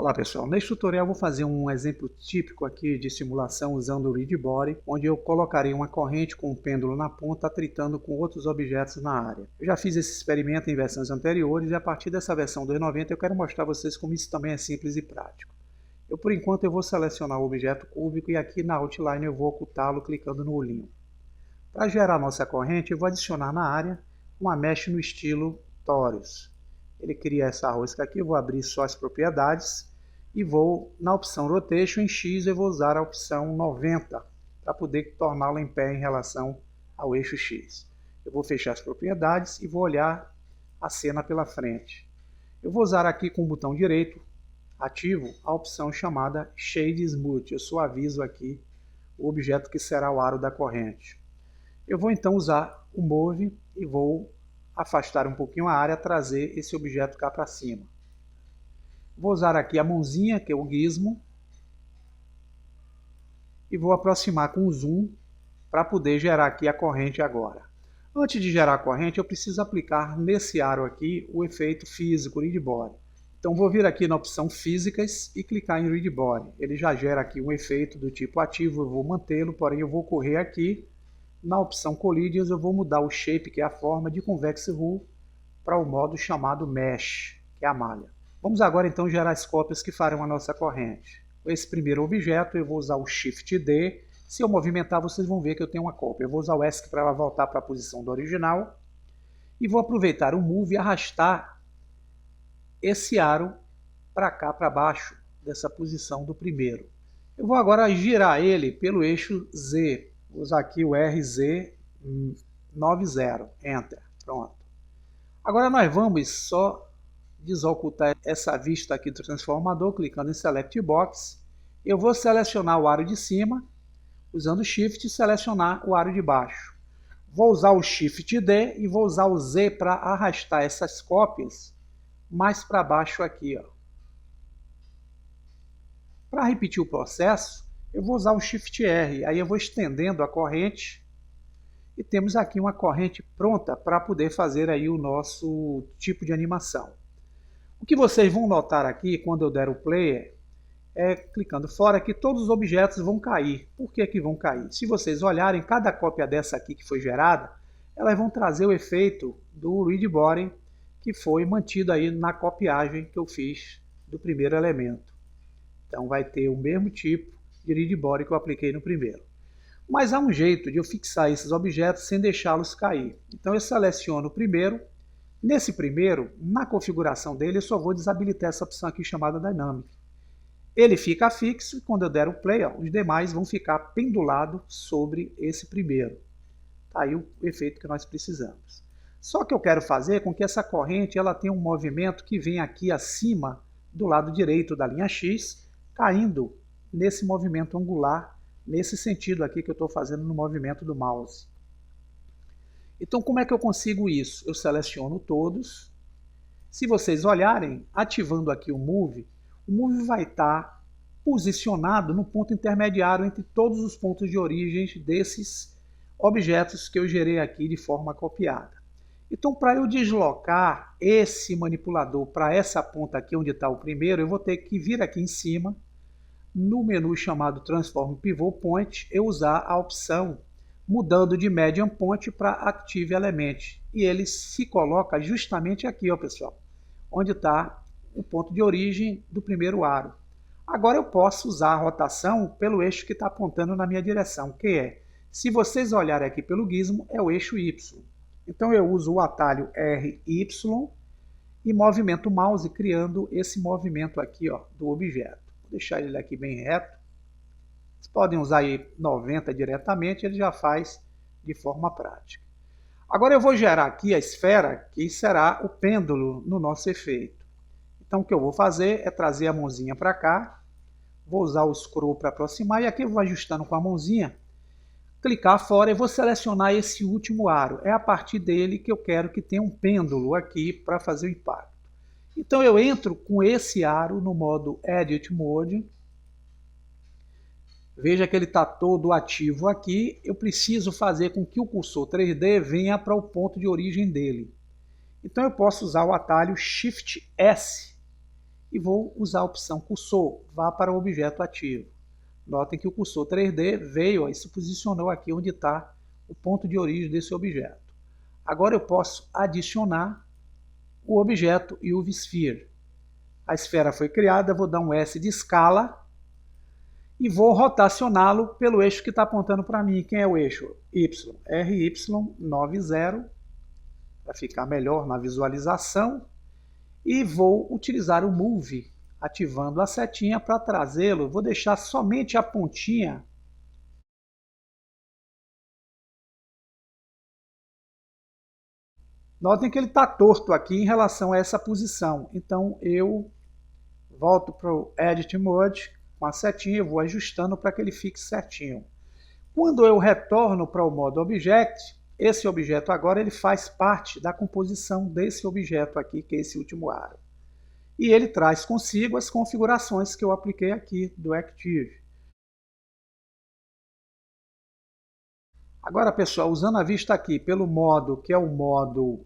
Olá pessoal, neste tutorial eu vou fazer um exemplo típico aqui de simulação usando o ReadBody, onde eu colocarei uma corrente com um pêndulo na ponta atritando com outros objetos na área. Eu já fiz esse experimento em versões anteriores e a partir dessa versão 2.90 eu quero mostrar a vocês como isso também é simples e prático. Por enquanto eu vou selecionar o objeto cúbico e aqui na outline eu vou ocultá-lo clicando no olhinho. Para gerar nossa corrente eu vou adicionar na área uma mesh no estilo Torus. Ele cria essa rosca aqui, eu vou abrir só as propriedades e vou na opção Rotation em X eu vou usar a opção 90 para poder torná-lo em pé em relação ao eixo X. Eu vou fechar as propriedades e vou olhar a cena pela frente. Eu vou usar aqui com o botão direito ativo a opção chamada Shade Smooth. Eu suavizo aqui o objeto que será o aro da corrente. Eu vou então usar o Move e vou afastar um pouquinho a área, trazer esse objeto cá para cima. Vou usar aqui a mãozinha, que é o gizmo, e vou aproximar com o zoom para poder gerar aqui a corrente agora. Antes de gerar a corrente, eu preciso aplicar nesse aro aqui o efeito físico ReadBody. Então vou vir aqui na opção Físicas e clicar em ReadBody. Ele já gera aqui um efeito do tipo ativo, eu vou mantê-lo, porém eu vou correr aqui. Na opção Collisions eu vou mudar o Shape, que é a forma, de Convex Rule para o modo chamado Mesh, que é a malha. Vamos agora então gerar as cópias que farão a nossa corrente. Com esse primeiro objeto eu vou usar o Shift D. Se eu movimentar vocês vão ver que eu tenho uma cópia. Eu vou usar o ESC para ela voltar para a posição do original. E vou aproveitar o Move e arrastar esse aro para cá, para baixo, dessa posição do primeiro. Eu vou agora girar ele pelo eixo Z. Vou usar aqui o RZ90, Enter, pronto. Agora nós vamos só desocultar essa vista aqui do transformador, clicando em Select Box. Eu vou selecionar o aro de cima, usando o Shift e selecionar o aro de baixo. Vou usar o Shift D e vou usar o Z para arrastar essas cópias mais para baixo aqui. Para repetir o processo, eu vou usar o Shift R, aí eu vou estendendo a corrente e temos aqui uma corrente pronta para poder fazer aí o nosso tipo de animação. O que vocês vão notar aqui quando eu der o play clicando fora, que todos os objetos vão cair. Por que que vão cair? Se vocês olharem, cada cópia dessa aqui que foi gerada, elas vão trazer o efeito do ReadBody que foi mantido aí na copiagem que eu fiz do primeiro elemento. Então vai ter o mesmo tipo de ReadBody que eu apliquei no primeiro. Mas há um jeito de eu fixar esses objetos sem deixá-los cair. Então eu seleciono o primeiro. Nesse primeiro, na configuração dele, eu só vou desabilitar essa opção aqui chamada Dynamic. Ele fica fixo e quando eu der o play, os demais vão ficar pendulados sobre esse primeiro. Tá aí o efeito que nós precisamos. Só que eu quero fazer com que essa corrente ela tenha um movimento que vem aqui acima do lado direito da linha X, caindo nesse movimento angular, nesse sentido aqui que eu estou fazendo no movimento do mouse. Então como é que eu consigo isso? Eu seleciono todos. Se vocês olharem, ativando aqui o Move vai estar posicionado no ponto intermediário entre todos os pontos de origem desses objetos que eu gerei aqui de forma copiada. Então para eu deslocar esse manipulador para essa ponta aqui onde está o primeiro, eu vou ter que vir aqui em cima, no menu chamado Transform Pivot Point, eu usar a opção mudando de Medium Point para Active Element. E ele se coloca justamente aqui, pessoal, onde está o ponto de origem do primeiro aro. Agora eu posso usar a rotação pelo eixo que está apontando na minha direção, que é, se vocês olharem aqui pelo gizmo, é o eixo Y. Então eu uso o atalho RY e movimento o mouse criando esse movimento aqui do objeto. Vou deixar ele aqui bem reto. Vocês podem usar aí 90 diretamente, ele já faz de forma prática. Agora eu vou gerar aqui a esfera, que será o pêndulo no nosso efeito. Então o que eu vou fazer é trazer a mãozinha para cá, vou usar o scroll para aproximar e aqui eu vou ajustando com a mãozinha, clicar fora e vou selecionar esse último aro. É a partir dele que eu quero que tenha um pêndulo aqui para fazer o impacto. Então eu entro com esse aro no modo Edit Mode. Veja que ele está todo ativo aqui. Eu preciso fazer com que o cursor 3D venha para o ponto de origem dele. Então eu posso usar o atalho Shift S e vou usar a opção cursor, vá para o objeto ativo. Notem que o cursor 3D veio e se posicionou aqui onde está o ponto de origem desse objeto. Agora eu posso adicionar o objeto UV Sphere. A esfera foi criada, vou dar um S de escala e vou rotacioná-lo pelo eixo que está apontando para mim. Quem é o eixo? Y. RY90, para ficar melhor na visualização. E vou utilizar o Move, ativando a setinha para trazê-lo. Vou deixar somente a pontinha. Notem que ele está torto aqui em relação a essa posição. Então eu volto para o Edit Mode, com a setinha, eu vou ajustando para que ele fique certinho. Quando eu retorno para o modo Object, esse objeto agora ele faz parte da composição desse objeto aqui, que é esse último aro. E ele traz consigo as configurações que eu apliquei aqui do Active. Agora, pessoal, usando a vista aqui pelo modo que é o modo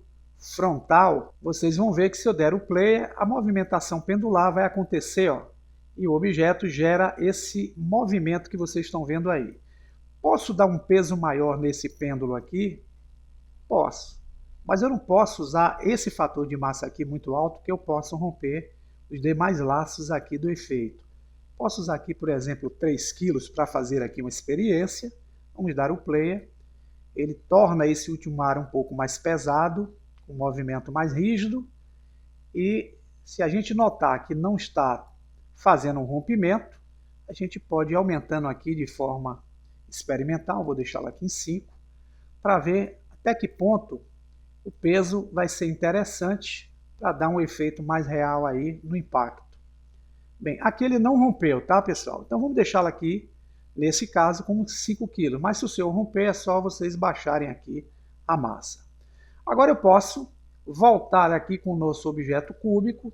frontal, vocês vão ver que se eu der o play, a movimentação pendular vai acontecer, ó, e o objeto gera esse movimento que vocês estão vendo aí. Posso dar um peso maior nesse pêndulo aqui? Posso. Mas eu não posso usar esse fator de massa aqui muito alto, que eu posso romper os demais laços aqui do efeito. Posso usar aqui, por exemplo, 3 kg para fazer aqui uma experiência. Vamos dar o play. Ele torna esse último aro um pouco mais pesado, com um movimento mais rígido. E se a gente notar que não está fazendo um rompimento, a gente pode ir aumentando aqui de forma experimental. Vou deixá-lo aqui em 5, para ver até que ponto o peso vai ser interessante para dar um efeito mais real aí no impacto. Bem, aqui ele não rompeu, tá, pessoal? Então vamos deixá-lo aqui, nesse caso, como 5 kg. Mas se o seu romper, é só vocês baixarem aqui a massa. Agora eu posso voltar aqui com o nosso objeto cúbico.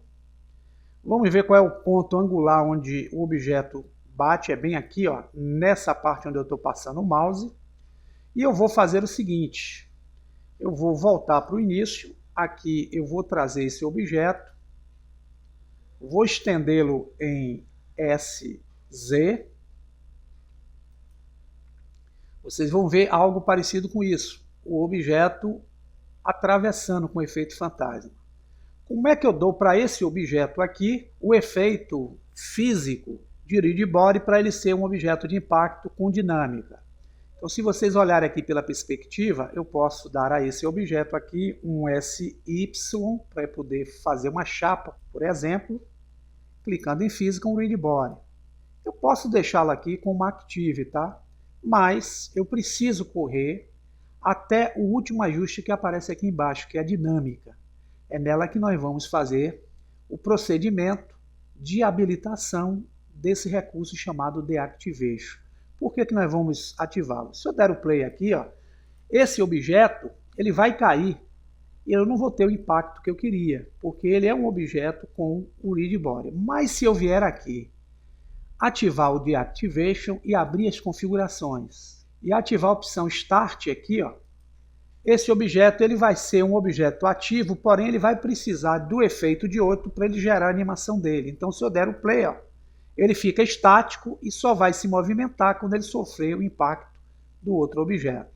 Vamos ver qual é o ponto angular onde o objeto bate. É bem aqui, ó, nessa parte onde eu estou passando o mouse. E eu vou fazer o seguinte. Eu vou voltar para o início. Aqui eu vou trazer esse objeto. Vou estendê-lo em SZ. Vocês vão ver algo parecido com isso. O objeto atravessando com o efeito fantasma. Como é que eu dou para esse objeto aqui o efeito físico de Rigid Body para ele ser um objeto de impacto com dinâmica? Então, se vocês olharem aqui pela perspectiva, eu posso dar a esse objeto aqui um SY para poder fazer uma chapa, por exemplo, clicando em Physical Rigid Body. Eu posso deixá-lo aqui com uma Active, tá? Mas eu preciso correr até o último ajuste que aparece aqui embaixo, que é a dinâmica. É nela que nós vamos fazer o procedimento de habilitação desse recurso chamado Deactivation. Por que nós vamos ativá-lo? Se eu der o play aqui, ó, esse objeto ele vai cair e eu não vou ter o impacto que eu queria, porque ele é um objeto com o Rigid Body. Mas se eu vier aqui, ativar o Deactivation e abrir as configurações, e ativar a opção Start aqui, ó, esse objeto ele vai ser um objeto ativo, porém ele vai precisar do efeito de outro para ele gerar a animação dele. Então, se eu der o play, ó, ele fica estático e só vai se movimentar quando ele sofrer o impacto do outro objeto.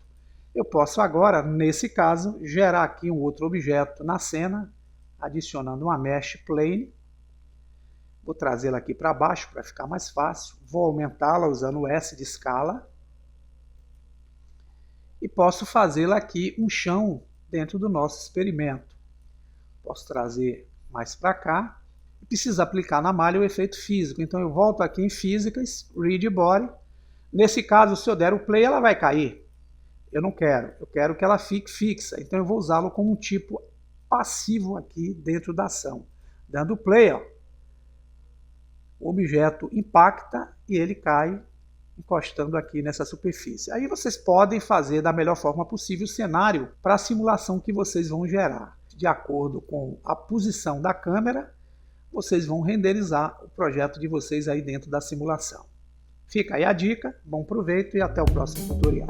Eu posso agora, nesse caso, gerar aqui um outro objeto na cena, adicionando uma Mesh Plane. Vou trazê-la aqui para baixo para ficar mais fácil. Vou aumentá-la usando o S de escala. E posso fazê-la aqui um chão dentro do nosso experimento. Posso trazer mais para cá. E preciso aplicar na malha o efeito físico. Então eu volto aqui em Physicals, Rigid Body. Nesse caso, se eu der o play, ela vai cair. Eu não quero. Eu quero que ela fique fixa. Então eu vou usá-lo como um tipo passivo aqui dentro da ação. Dando play, ó, o objeto impacta e ele cai encostando aqui nessa superfície. Aí vocês podem fazer da melhor forma possível o cenário para a simulação que vocês vão gerar. De acordo com a posição da câmera, vocês vão renderizar o projeto de vocês aí dentro da simulação. Fica aí a dica, bom proveito e até o próximo tutorial.